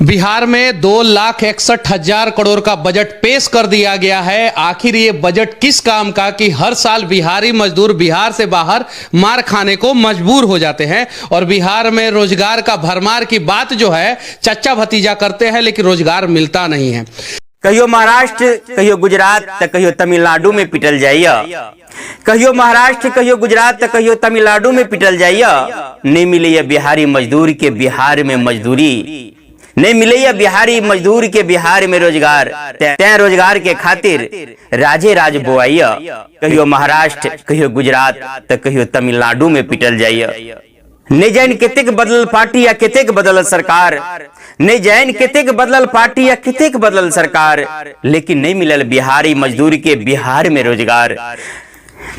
बिहार में 2,61,000 करोड़ का बजट पेश कर दिया गया है। आखिर ये बजट किस काम का कि हर साल बिहारी मजदूर बिहार से बाहर मार खाने को मजबूर हो जाते हैं और बिहार में रोजगार का भरमार की बात जो है चच्चा भतीजा करते हैं, लेकिन रोजगार मिलता नहीं है। कहियो महाराष्ट्र, कहियो गुजरात, तो कहियो तमिलनाडु में पिटल जाइए। कहियो महाराष्ट्र, कहियो गुजरात, तो कहियो तमिलनाडु में पिटल जाइए। नहीं मिले बिहारी मजदूर के बिहार में मजदूरी, नहीं मिले बिहारी मजदूर के बिहार में रोजगार। तय रोजगार के खातिर राजे राज बोआइया। कहियो महाराष्ट्र, कहियो गुजरात, तो कहियो तमिलनाडु में पिटल जाइए। नहीं जान कितेक बदल पार्टी या कितेक बदल सरकार, नहीं जान कितेक बदल पार्टी या कितेक बदल सरकार, लेकिन नहीं मिलल बिहारी मजदूर के बिहार में रोजगार।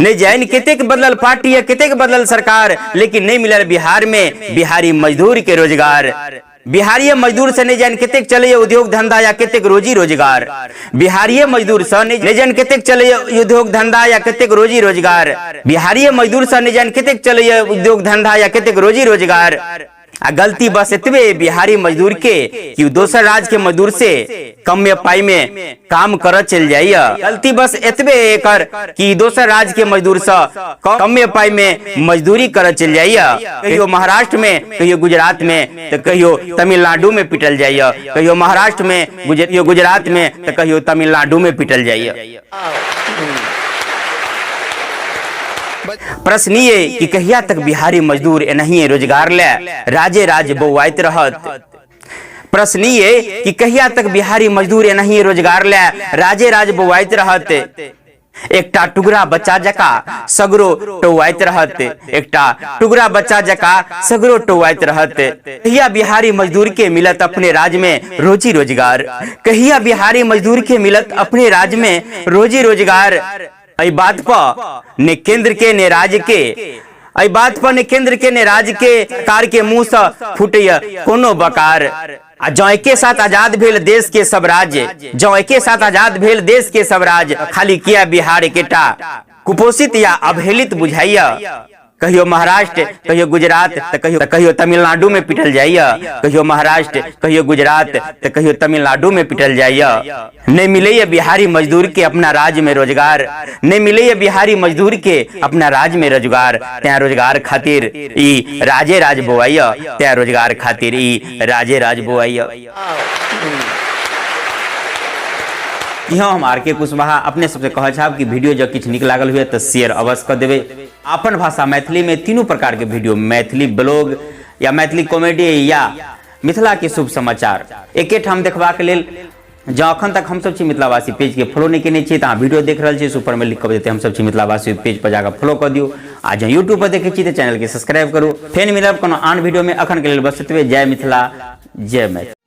नहीं जान कितेक बदल पार्टी या कितेक बदल सरकार, लेकिन नहीं मिलल बिहार में बिहारी मजदूर के रोजगार। बिहारी मजदूर से नहीं जान कितेक चले उद्योग धंधा या कितेक रोजी रोजगार। बिहारी मजदूर से नहीं जान कितेक चले उद्योग धंधा या कितेक रोजी रोजगार। बिहारी मजदूर से नहीं जान कितेक चले उद्योग धंधा या कितेक रोजी रोजगार। आ गलती बस इतने बिहारी मजदूर के कि दोसर राज्य के मजदूर से कम में पाई में काम कर चल जाइए। गलती बस इतने एकर कि दोसर राज्य के मजदूर से कम में पाई में मजदूरी कर चल जाइए। कहियो महाराष्ट्र में, कहियो गुजरात में, तो कहियो तमिलनाडु में पिटल जाइए। कहियो महाराष्ट्र में, कहियो गुजरात में, तो कहियो तमिलनाडु में पिटल जाइए। प्रश्न ये कि कहिया तक बिहारी मजदूर नहीं रोजगार ले राजे राज बउआइत रहत। प्रश्न ये कि कहिया तक बिहारी मजदूर नहीं रोजगार ले राजे राज बउआइत रहत। एकटा टुकड़ा बच्चा जका सगरो टोवाइत रहत। एकटा टुकड़ा बच्चा जका सगरो टोवाइत रहत। कहिया बिहारी मजदूर के मिलत अपने राज्य में रोजी रोजगार। कहिया बिहारी मजदूर के मिलत अपने राज्य में रोजी रोजगार। आई बात पर ने केंद्र के ने राज्य के, आई बात पर ने केंद्र के ने राज्य के कार के मुंह से फुटैया कोनो बकार। जौ के साथ आजाद भेल देश के सब राज्य, जौ के साथ आजाद भेल देश के सब राज्य, खाली किया बिहार केटा कुपोषित या अवहेलित बुझाइया। कहियो महाराष्ट्र, कहियो गुजरात, तो कहियो तमिलनाडु में पिटल जाइए। कहियो महाराष्ट्र, कहियो गुजरात, तो कहियो तमिलनाडु में पिटल जाइए। नहीं मिले बिहारी मजदूर के अपना राज्य में रोजगार, नहीं मिले बिहारी मजदूर के अपना राज्य में रोजगार। त्या रोजगार खातिर ई राजे राज बोआइया, त्या रोजगार खातिर ई राजे राज बोआइया। यहाँ हम आर.के. कुशवाहा अपने सबसे कह छाब कि वीडियो जो किछ निक लागल हुए तो शेयर अवश्य कर देवे। अपन भाषा मैथिली में तीनों प्रकार के वीडियो, मैथिली ब्लॉग या मैथिली कॉमेडी या मिथिला के शुभ समाचार एके ठाम देखबा के लेल जो अखन तक हम सब छी मिथिलावासी पेज के फॉलो नहीं केने छी, तो वीडियो देख रहे छी ऊपर में लिख कर देते हम सब छी मिथिलावासी पेज पर जाकर फॉलो कर दियो। आ जो यूट्यूब पर देखे छी तो चैनल के सब्सक्राइब करो। फेन मिलब कोनो आन वीडियो में, अखन के लेल बस एतबे। जय मिथिला, जय मैथिली।